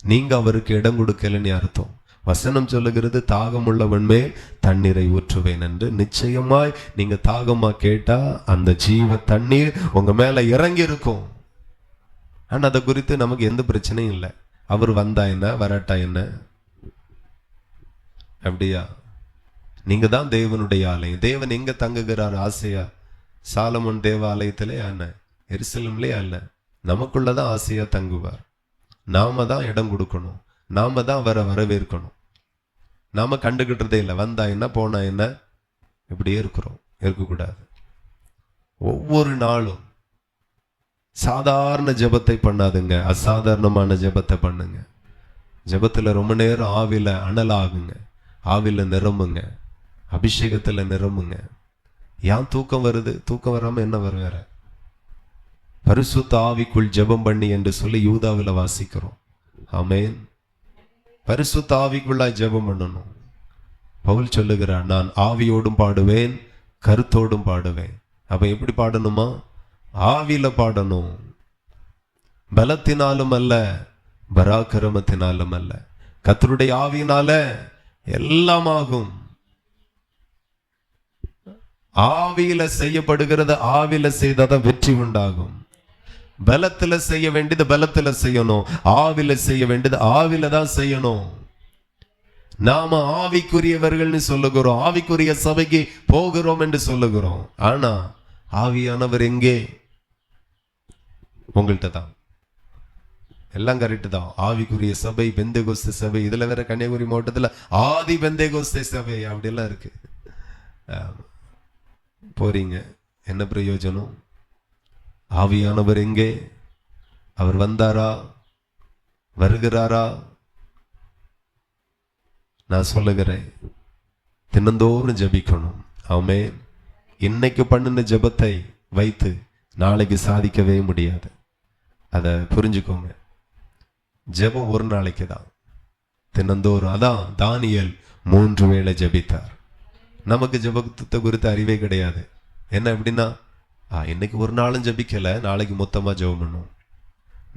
நீங்க அவருக்கு இடம் கொடுக்கலன்னு அர்த்தம். வசனம் சொல்லுகிறது, தாகம் உள்ளவன் மேல் தண்ணீரை ஊற்றுவேன் என்று. நிச்சயமாய் நீங்க தாகமா கேட்டா அந்த ஜீவ தண்ணீர் உங்க மேல இறங்கி இருக்கும். ஆனா அதை குறித்து நமக்கு எந்த பிரச்சனையும் இல்லை. அவர் வந்தா என்ன, வரட்டா என்ன, அப்படியா? நீங்க தான் தேவனுடைய ஆலயம். தேவன் எங்க தங்குகிறார் ஆசையா? சாலமோன் தேவாலயத்திலே அல்ல, எருசலேமிலே அல்ல, நமக்குள்ளதான் ஆசையா தங்குவார். நாம தான் இடம் கொடுக்கணும், நாம தான் அவரை வரவேற்கணும். நாம கண்டுகிட்டதே இல்லை, வந்தா என்ன போனா என்ன, இப்படியே இருக்கிறோம். இருக்கக்கூடாது. ஒவ்வொரு நாளும் சாதாரண ஜெபத்தை பண்ணாதுங்க, அசாதாரணமான ஜெபத்தை பண்ணுங்க. ஜெபத்துல ரொம்ப நேரம் ஆவில அனலாகுங்க, ஆவில நிரம்புங்க, அபிஷேகத்துல நிரம்புங்க. ஏன் தூக்கம் வருது? தூக்கம் வராம என்ன வரும் வேற? பரிசுத்த ஆவிக்குள் ஜெபம் பண்ணி என்று சொல்லி யூதாவில வாசிக்கிறோம். ஆமேன். பரிசுத்த ஆவிக்குள்ளாய் ஜெபம் பண்ணணும். பவுல் சொல்லுகிறார், நான் ஆவியோடும் பாடுவேன், கருத்தோடும் பாடுவேன். அப்ப எப்படி பாடணுமா? ஆவில பாடணும். பலத்தினாலும் அல்ல, பராக்கிரமத்தினாலும் அல்ல, கர்த்தருடைய ஆவியினால எல்லாம் ஆகும். ஆவியில செய்யப்படுகிறது ஆவில செய்தாதான் வெற்றி உண்டாகும். பலத்துல செய்ய வேண்டியது பலத்துல செய்யணும், ஆவில செய்ய வேண்டியது ஆவில தான் செய்யணும். நாம ஆவிக்குரியவர்கள்னு சொல்லுகிறோம், ஆவிக்குரிய சபைக்கு போகிறோம் என்று சொல்லுகிறோம். ஆனா ஆவியானவர் எங்கே? உங்கள்கிட்ட தான். எல்லாம் கரெக்ட் தான். ஆவிக்குரிய சபை, பெந்தேகோஸ்தே சபை, இதுல வேற கன்னியாகுமரி மாவட்டத்துல ஆதி பெந்தேகோஸ்தே சபை அப்படியெல்லாம் இருக்கு. போறீங்க, என்ன பிரயோஜனம்? ஆவியானவர் எங்கே? அவர் வந்தாரா? வருகிறாரா? நான் சொல்லுகிறேன், தினந்தோறும் ஜெபிக்கணும். ஆமென். இன்னைக்கு பண்ணின ஜெபத்தை வைத்து நாளைக்கு சாதிக்கவே முடியாது. அதை புரிஞ்சுக்கோங்க. ஜெபம் ஒரு நாளைக்கு தான், தினந்தோறும். அதான் தானியேல் 3 வேளை ஜெபித்தார். நமக்கு ஜெபத்தை குறித்த அறிவே கிடையாது. என்ன அப்படின்னா, இன்னைக்கு ஒரு நாளும் ஜெபிக்கல, நாளைக்கு மொத்தமா ஜெபம் பண்ணும்.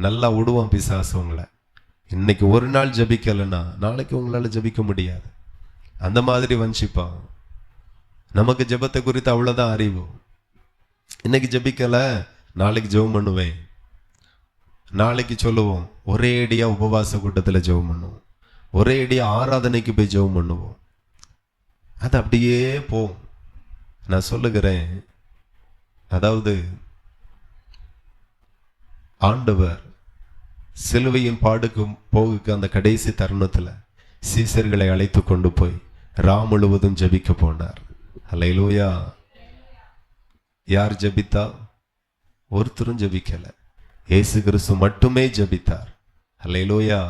நல்லா விடுவான் பிசாசு உங்களை. இன்னைக்கு ஒரு நாள் ஜெபிக்கலைன்னா நாளைக்கு உங்களால ஜெபிக்க முடியாது. அந்த மாதிரி வஞ்சிப்பான். நமக்கு ஜெபத்தை குறித்து அவ்வளவுதான் அறிவு. இன்னைக்கு ஜெபிக்கல, நாளைக்கு ஜெபம் பண்ணுவேன். நாளைக்கு சொல்லுவோம், ஒரே அடியா உபவாச கூட்டத்துல ஜெபம் பண்ணுவோம், ஒரே அடியா ஆராதனைக்கு போய் ஜெபம் பண்ணுவோம். அது அப்படியே போகும். நான் சொல்லுகிறேன், அதாவது ஆண்டவர் சிலுவையின் பாடுக்கு போகுக்கு அந்த கடைசி தருணத்துல சீசர்களை அழைத்து கொண்டு போய் ராம் முழுவதும் ஜெபிக்க போனார். அல்லேலூயா. யார் ஜெபித்தா? ஒருத்தரும் ஜெபிக்கல, இயேசு கிறிஸ்து மட்டுமே ஜெபித்தார். அல்லேலூயா.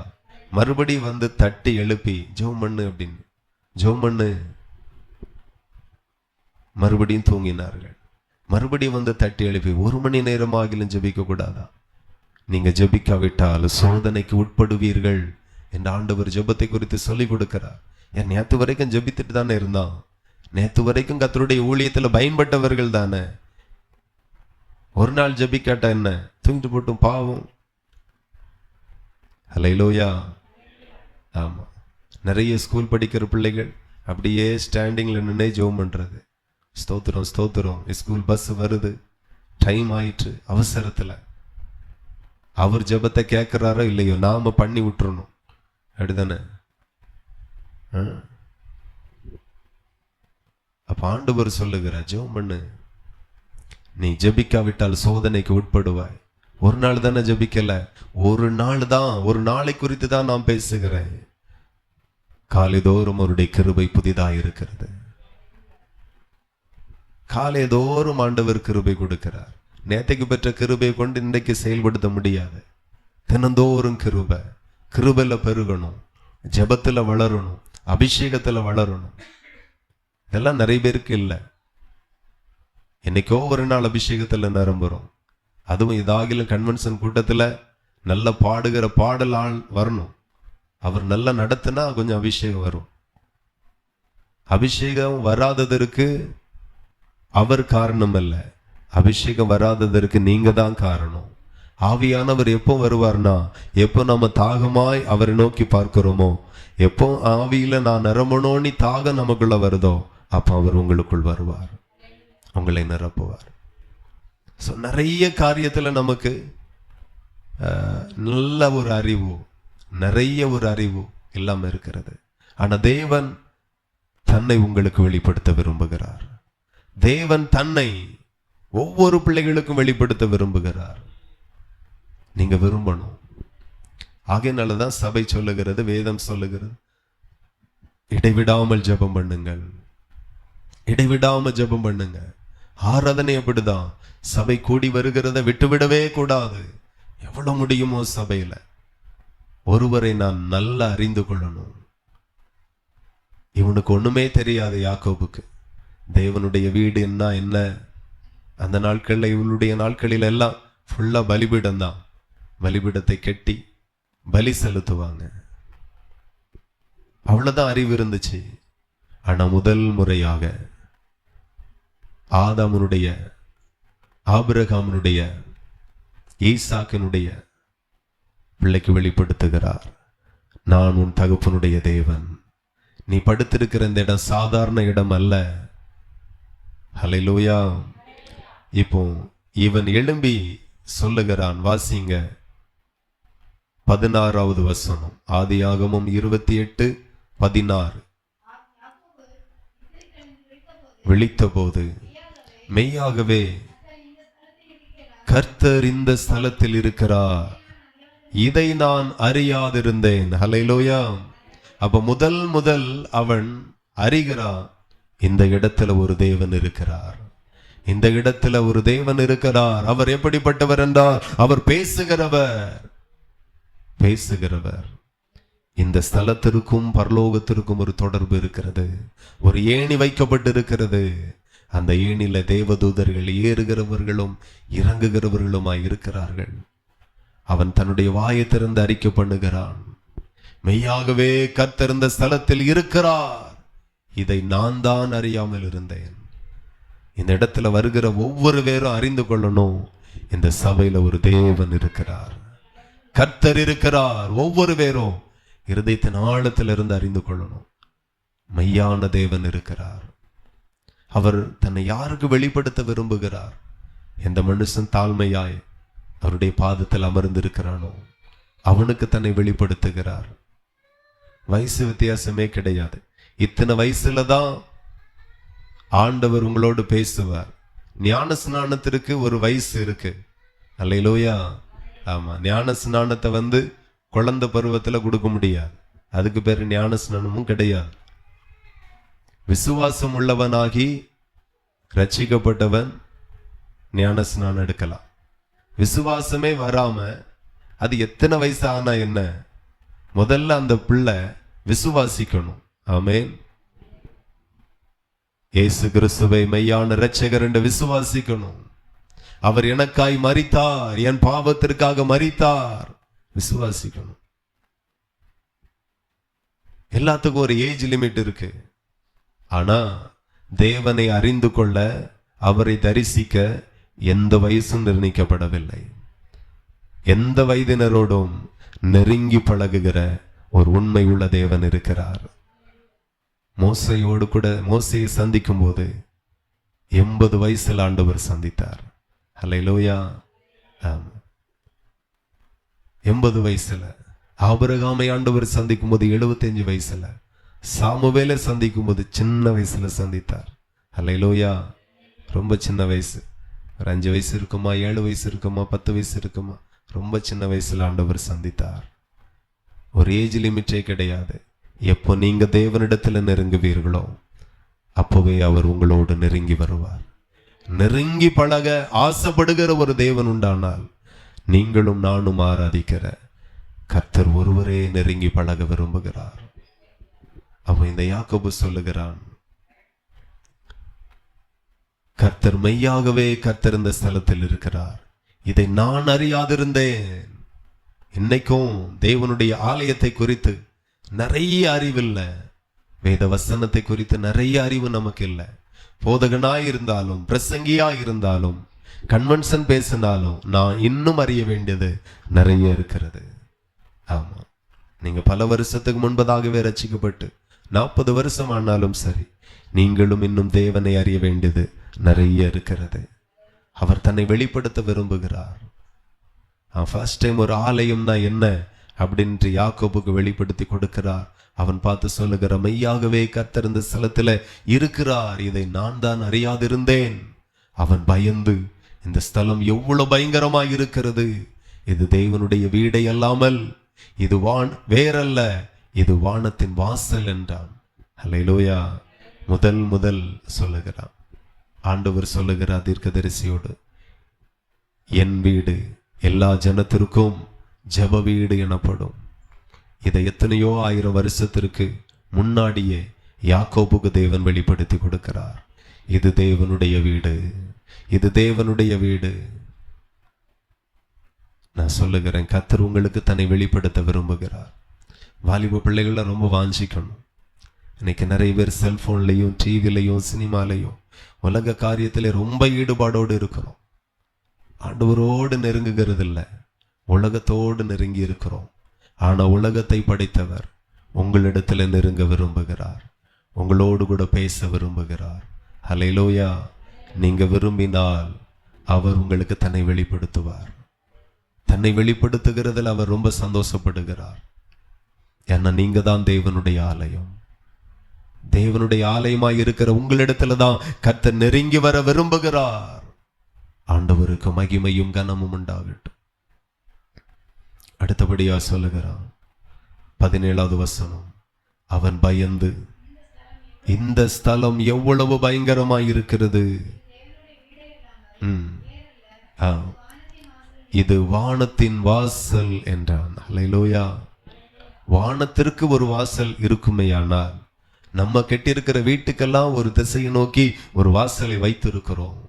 மறுபடி வந்து தட்டி எழுப்பி ஜெபம் பண்ணு அப்படின்னு, ஜெபம் பண்ணு. மறுபடியும் தூங்கினார்கள். மறுபடியும் வந்து தட்டி எழுப்பி, 1 மணி நேரம் ஆகிலும் ஜெபிக்க கூடாதா? நீங்க ஜெபிக்காவிட்டால் சோதனைக்கு உட்படுவீர்கள் என்று ஆண்டவர் ஜெபத்தை குறித்து சொல்லி கொடுக்கிறார். என் நேற்று வரைக்கும் ஜெபித்துட்டு தானே இருந்தான், நேத்து வரைக்கும் கர்த்தருடைய ஊழியத்துல பயன்பட்டவர்கள் தானே. ஒரு நாள் ஜெபிக்காட்டா என்ன, தூங்கிட்டு போட்டும் பாவம். ஹல்லேலூயா. ஆமா, நிறைய ஸ்கூல் படிக்கிற பிள்ளைகள் அப்படியே ஸ்டாண்டிங்ல நின்று ஜெபம் பண்றது. ஸ்தோத்திரம் ஸ்தோத்திரம், ஸ்கூல் பஸ் வருது, டைம் ஆயிற்று, அவசரத்துல அவர் ஜெபத்தை கேட்கிறாரோ இல்லையோ நாம பண்ணி விட்டுறணும், அப்படிதானே? அப்ப ஆண்டவர் சொல்லுகிறார், ஜெபம் பண்ணு. நீ ஜெபிக்காவிட்டால் சோதனைக்கு உட்படுவாய். ஒரு நாள் தானே ஜெபிக்கல, ஒரு நாள் தான், ஒரு நாளை குறித்து தான் நான் பேசுகிறேன். காலைதோறும் அவருடைய கிருபை புதிதாக இருக்கிறது. காலைதோறும் ஆண்டவர் கிருபை கொடுக்கிறார். நேத்தைக்கு பெற்ற கிருபை கொண்டு இன்றைக்கு செயல்படுத்த முடியாது. தினந்தோறும் கிருபை, கிருபையில பெருகணும், ஜெபத்துல வளரணும், அபிஷேகத்துல வளரணும். இதெல்லாம் நிறைய பேருக்கு இல்லை. என்னைக்கோ ஒரு நாள் அபிஷேகத்துல நிரம்புறோம். அதுவும் இதாகிலும் கன்வென்ஷன் கூட்டத்துல நல்ல பாடுகிற பாடல் ஆள் வரணும். அவர் நல்லா நடத்தினா கொஞ்சம் அபிஷேகம் வரும். அபிஷேகம் வராததற்கு அவர் காரணம் அல்ல, அபிஷேகம் வராததற்கு நீங்க தான் காரணம். ஆவியானவர் எப்போ வருவார்னா, எப்போ நம்ம தாகமாய் அவரை நோக்கி பார்க்கிறோமோ, எப்போ ஆவியில நான் நிரம்பணும்னு தாகம் நமக்குள்ள வருதோ, அப்போ அவர் உங்களுக்குள் வருவார், உங்களை நிரப்புவார். ஸோ நிறைய காரியத்துல நமக்கு நல்ல ஒரு அறிவு, நிறைய ஒரு அறிவு இல்லாம இருக்கிறது. ஆனா தேவன் தன்னை உங்களுக்கு வெளிப்படுத்த விரும்புகிறார். தேவன் தன்னை ஒவ்வொரு பிள்ளைகளுக்கும் வெளிப்படுத்த விரும்புகிறார். நீங்க விரும்பணும். ஆகையினாலதான் சபை சொல்லுகிறது, வேதம் சொல்லுகிறது, இடைவிடாமல் ஜெபம் பண்ணுங்கள், இடைவிடாமல் ஜெபம் பண்ணுங்க. ஆராதனை அப்படிதான், சபை கூடி வருகிறத விட்டுவிடவே கூடாது. எவ்வளவு முடியுமோ சபையில ஒருவரை நான் நல்லா அறிந்து கொள்ளணும். இவனுக்கு ஒண்ணுமே தெரியாது யாக்கோபுக்கு, தேவனுடைய வீடு என்ன. அந்த நாட்கள்ல, இவளுடைய நாட்களில் எல்லாம் ஃபுல்லா பலிபீடம் தான். பலிபீடத்தை கட்டி பலி செலுத்துவாங்க, அவ்வளவுதான் அறிவு இருந்துச்சு. ஆனா முதல் முறையாக ஆதாமுடைய, ஆபிரகாமுடைய, ஈசாக்கினுடைய பிள்ளைக்கு வெளிப்படுத்துகிறார், நான் உன் தகப்பனுடைய தேவன். நீ படுத்திருக்கிற இந்த இடம் சாதாரண இடம் அல்ல. ஹல்லேலூயா. இப்போ இவன் எழும்பி சொல்லுகிறான், வாசிங்க 16வது வசனம், ஆதியாகமம் 28:16. விழித்தபோது மெய்யாகவே கர்த்தர் இந்த ஸ்தலத்தில் இருக்கிறார், இதை நான் அறியாதிருந்தேன். ஹல்லேலூயா. அப்ப முதல் அவன் அறிகிறான், இந்த இடத்துல ஒரு தேவன் இருக்கிறார், இந்த இடத்துல ஒரு தேவன் இருக்கிறார். அவர் எப்படிப்பட்டவர் என்றால், அவர் பேசுகிறவர். இந்த ஸ்தலத்திற்கும் பரலோகத்திற்கும் ஒரு தொடர்பு இருக்கிறது. ஒரு ஏணி வைக்கப்பட்டிருக்கிறது. அந்த ஏணில தேவதூதர்கள் ஏறுகிறவர்களும் இறங்குகிறவர்களுமாய் இருக்கிறார்கள். அவன் தன்னுடைய வாயை திறந்து அறிக்கை பண்ணுகிறான், மெய்யாகவே கர்த்தர் இந்த ஸ்தலத்தில் இருக்கிறார், இதை நான் தான் அறியாமல் இருந்தேன். இந்த இடத்துல வருகிற ஒவ்வொரு பேரும் அறிந்து கொள்ளணும், இந்த சபையில ஒரு தேவன் இருக்கிறார், கர்த்தர் இருக்கிறார். ஒவ்வொரு பேரும் இருதயத்தின் ஆழத்திலிருந்து அறிந்து கொள்ளணும், மெய்யான தேவன் இருக்கிறார். அவர் தன்னை யாருக்கு வெளிப்படுத்த விரும்புகிறார்? எந்த மனுஷன் தாழ்மையாய் அவருடைய பாதத்தில் அமர்ந்திருக்கிறானோ அவனுக்கு தன்னை வெளிப்படுத்துகிறார். வயசு வித்தியாசமே கிடையாது. இத்தனை வயசுல தான் ஆண்டவர் உங்களோடு பேசுவார். ஞான ஸ்நானத்திற்கு ஒரு வயசு இருக்கு. அல்லேலூயா. ஆமா, ஞான ஸ்நானத்தை குழந்தை பருவத்துல கொடுக்க முடியாது, அதுக்கு பேரு ஞான ஸ்நானமும் கிடையாது. விசுவாசம் உள்ளவனாகி ரட்சிக்கப்பட்டவன் ஞான ஸ்நானம் எடுக்கலாம். விசுவாசமே வராம அது எத்தனை வயசு ஆனா என்ன, முதல்ல அந்த பிள்ளை விசுவாசிக்கணும். ஆமென். இயேசு கிறிஸ்துவை மெய்யான இரட்சகர் என்று விசுவாசிக்கணும். அவர் எனக்காய் மரித்தார், என் பாவத்திற்காக மரித்தார், விசுவாசிக்கணும். எல்லாத்துக்கும் ஒரு ஏஜ் லிமிட் இருக்கு. ஆனா தேவனை அறிந்து கொள்ள, அவரை தரிசிக்க எந்த வயசும் நிர்ணயிக்கப்படவில்லை. எந்த வயதினரோடும் நெருங்கி பழகுகிற ஒரு உண்மை உள்ள தேவன் இருக்கிறார். மோசையோடு கூட மோசையை சந்திக்கும் போது 80 வயசுல ஆண்டவர் சந்தித்தார். அல்லேலூயா. 80 வயசுல. ஆபிரகாமை ஆண்டவர் சந்திக்கும் போது 75 வயசுல. சாமுவேலை சந்திக்கும் போது சின்ன வயசுல சந்தித்தார். அல்லேலூயா. ரொம்ப சின்ன வயசு, ஒரு 5 வயசு இருக்குமா, 7 வயசு இருக்குமா, 10 வயசு இருக்குமா, ரொம்ப சின்ன வயசுல ஆண்டவர் சந்தித்தார். ஒரு ஏஜ் லிமிட்டே கிடையாது. எப்போ நீங்க தேவனிடத்துல நெருங்குவீர்களோ அப்போவே அவர் உங்களோடு நெருங்கி வருவார். நெருங்கி பழக ஆசைப்படுகிற ஒரு தேவன் உண்டானால் நீங்களும் நானும் ஆராதிக்கிற கர்த்தர் ஒருவரே நெருங்கி பழக விரும்புகிறார். அவ இந்த யாக்கோபு சொல்லுகிறான், கர்த்தர் மெய்யாகவே கர்த்தர் இந்த ஸ்தலத்தில் இருக்கிறார், இதை நான் அறியாதிருந்தேன். இன்னைக்கும் தேவனுடைய ஆலயத்தை குறித்து நிறைய அறிவில்லை, வேத வசனத்தை குறித்து நிறைய அறிவு நமக்கு இல்லை. போதகனாய் இருந்தாலும், பிரசங்கியாய் இருந்தாலும், கன்வென்ஷன் பேசினாலும் நான் இன்னும் அறிய வேண்டியது நிறைய இருக்கிறது. ஆமா, நீங்க பல வருஷத்துக்கு முன்பதாகவே ரட்சிக்கப்பட்டு 40 வருஷம் ஆனாலும் சரி, நீங்களும் இன்னும் தேவனை அறிய வேண்டியது நிறைய இருக்கிறது. அவர் தன்னை வெளிப்படுத்த விரும்புகிறார். ஃபர்ஸ்ட் டைம் ஒரு ஆலயம்னா என்ன அப்படின்ட்டு யாக்கோபுக்கு வெளிப்படுத்தி கொடுக்கிறார். அவன் பார்த்து சொல்லுகிற, மெய்யாகவே கர்த்தர் இந்த ஸ்தலத்துல இருக்கிறார், இதை நான் தான் அறியாதிருந்தேன். அவன் பயந்து, இந்த ஸ்தலம் எவ்வளவு பயங்கரமாய் இருக்கிறது, இது தேவனுடைய வீடை அல்லாமல் இது வேறல்ல, இது வானத்தின் வாசல் என்றான். அல்லேலூயா. முதல் சொல்லுகிறான் ஆண்டவர், சொல்லுகிறார் தீர்க்கதரிசியோடு, என் வீடு எல்லா ஜனத்திற்கும் ஜெப வீடு எனப்படும். இதை எத்தனையோ 1000 வருஷத்திற்கு முன்னாடியே யாக்கோபுக்கு தேவன் வெளிப்படுத்தி கொடுக்கிறார். இது தேவனுடைய வீடு, இது தேவனுடைய வீடு. நான் சொல்லுகிறேன், கர்த்தர் உங்களுக்கு தன்னை வெளிப்படுத்த விரும்புகிறார். வாலிப பிள்ளைகளை ரொம்ப வாஞ்சிக்கணும். இன்னைக்கு நிறைய பேர் செல்போன்லையும், டிவிலையும், சினிமாலையும், உலக காரியத்திலே ரொம்ப ஈடுபாடோடு இருக்கிறோம். ஆண்டவரோடு நெருங்குகிறது இல்லை, உலகத்தோடு நெருங்கி இருக்கிறோம். ஆனா உலகத்தை படைத்தவர் உங்களிடத்துல நெருங்க விரும்புகிறார், உங்களோடு கூட பேச விரும்புகிறார். அல்லேலூயா. நீங்க விரும்பினால் அவர் உங்களுக்கு தன்னை வெளிப்படுத்துவார். தன்னை வெளிப்படுத்துகிறதில் அவர் ரொம்ப சந்தோஷப்படுகிறார். ஏன்னா நீங்க தான் தேவனுடைய ஆலயம். தேவனுடைய ஆலயமாய் இருக்கிற உங்களிடத்துல தான் கர்த்தர் நெருங்கி வர விரும்புகிறார். ஆண்டவருக்கு மகிமையும் கனமும் உண்டாகட்டும். அடுத்தபடியா சொல்லுகிறான் 17வது வசனம், அவன் பயந்து, இந்த ஸ்தலம் எவ்வளவு பயங்கரமாய் இருக்கிறது, இது வானத்தின் வாசல் என்றான். அல்லேலூயா. வானத்திற்கு ஒரு வாசல் இருக்குமேயானால், நம்ம கெட்டிருக்கிற வீட்டுக்கெல்லாம் ஒரு திசையை நோக்கி ஒரு வாசலை வைத்திருக்கிறோம்.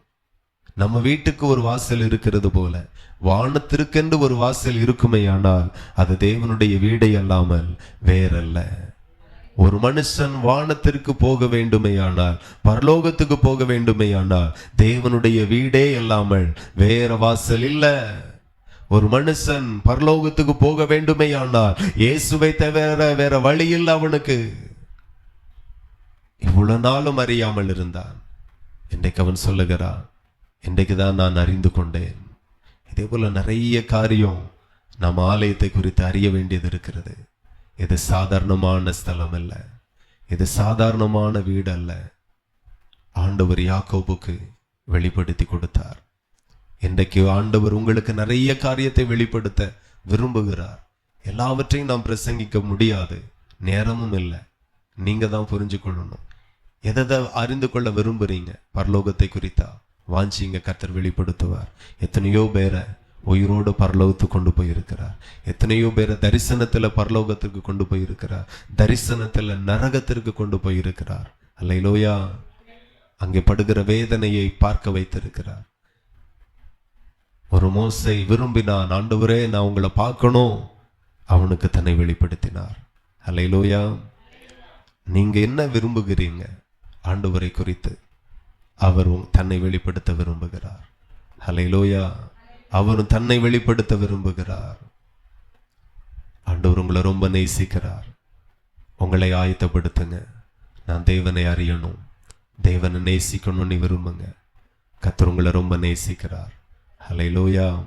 நம்ம வீட்டுக்கு ஒரு வாசல் இருக்கிறது போல வானத்திற்கென்று ஒரு வாசல் இருக்குமேயானால் அது தேவனுடைய வீடை அல்லாமல் வேறல்ல. ஒரு மனுஷன் வானத்திற்கு போக வேண்டுமேயானால், பரலோகத்துக்கு போக வேண்டுமேயானால் தேவனுடைய வீடே அல்லாமல் வேற வாசல் இல்ல. ஒரு மனுஷன் பரலோகத்துக்கு போக வேண்டுமேயானால் இயேசுவை தவிர வேற வழி இல்லை அவனுக்கு. இவ்வளவு நாளும் அறியாமல் இருந்தான். இன்றைக்கு அவன் சொல்லுகிறான், இன்றைக்குதான் நான் அறிந்து கொண்டேன். இதே போல நிறைய காரியம் நம்ம ஆலயத்தை குறித்து அறிய வேண்டியது இருக்கிறது. இது சாதாரணமான ஸ்தலம் அல்ல, இது சாதாரணமான வீடு அல்ல. ஆண்டவர் யாக்கோபுக்கு வெளிப்படுத்தி கொடுத்தார். இன்றைக்கு ஆண்டவர் உங்களுக்கு நிறைய காரியத்தை வெளிப்படுத்த விரும்புகிறார். எல்லாவற்றையும் நாம் பிரசங்கிக்க முடியாது, நேரமும் இல்லை. நீங்க தான் புரிஞ்சு கொள்ளணும். எதை அறிந்து கொள்ள விரும்புறீங்க பரலோகத்தை குறித்தா வாஞ்சிங்க, கர்த்தர் வெளிப்படுத்துவார். எத்தனையோ பேரை உயிரோடு பரலோகத்துக்கு கொண்டு போயிருக்கிறார். எத்தனையோ பேரை தரிசனத்துல பரலோகத்திற்கு கொண்டு போயிருக்கிறார், தரிசனத்துல நரகத்திற்கு கொண்டு போயிருக்கிறார். அல்லேலூயா. அங்கே படுகிற வேதனையை பார்க்க வைத்திருக்கிறார். ஒரு மோசை விரும்பினான், ஆண்டவரே நான் உங்களை பார்க்கணும், அவனுக்கு தன்னை வெளிப்படுத்தினார். அல்லேலூயா. நீங்க என்ன விரும்புகிறீங்க? ஆண்டவரை குறித்து அவரும் தன்னை வெளிப்படுத்த விரும்புகிறார். ஹல்லேலூயா. அவரும் தன்னை வெளிப்படுத்த விரும்புகிறார். ஆண்டவர் உங்களை ரொம்ப நேசிக்கிறார். உங்களை ஆயத்தப்படுத்துங்க. நான் தேவனை அறியணும், தேவனை நேசிக்கணும்னு விரும்புங்க. கர்த்தர் உங்களை ரொம்ப நேசிக்கிறார். ஹல்லேலூயா.